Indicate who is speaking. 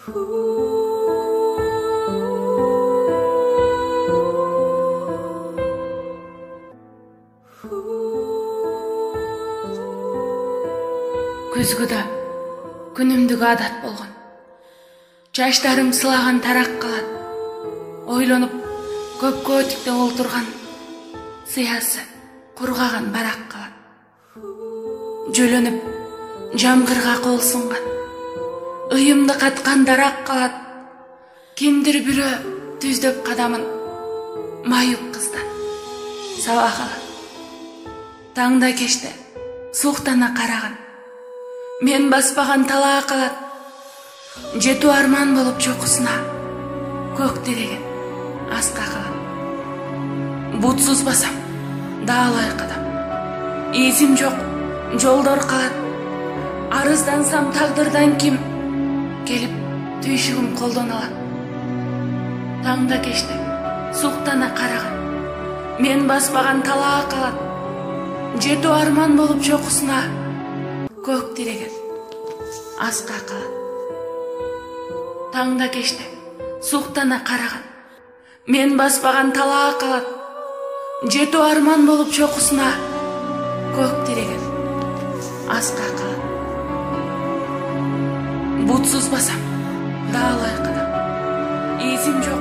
Speaker 1: Күзгү да күнүмдүк адат болгон. Жаштарым сылаган тарак калат. Ойлонуп көпкө өтүктө олтурган, сыясы кургаган барак калат. Жөлөнүп жамгырга кол сунган, ыйымды каткан дарак калат. Кимдир бирөө түздөп кадамын, майып кыздан саба калат. Таңда кечте суктана караган, мен баспаган талаа калат. Жетүү арман болуп чокусуна көк тиреген аска калат. Бутсуз басам даалай кадам, изим жок жолдор калат. Арыздансам тагдырдан ким келип түйшүгүм колдон алат. Таңда кечте суктана караган, мен баспаган талаа калат. Жетүү арман болуп чокусуна көк тиреген аска калат. Таңда кечте суктана караган, мен баспаган талаа калат. Жетүү арман болуп чокусуна көк тиреген аска калат. Бутсуз басам даалай кадам, изим жок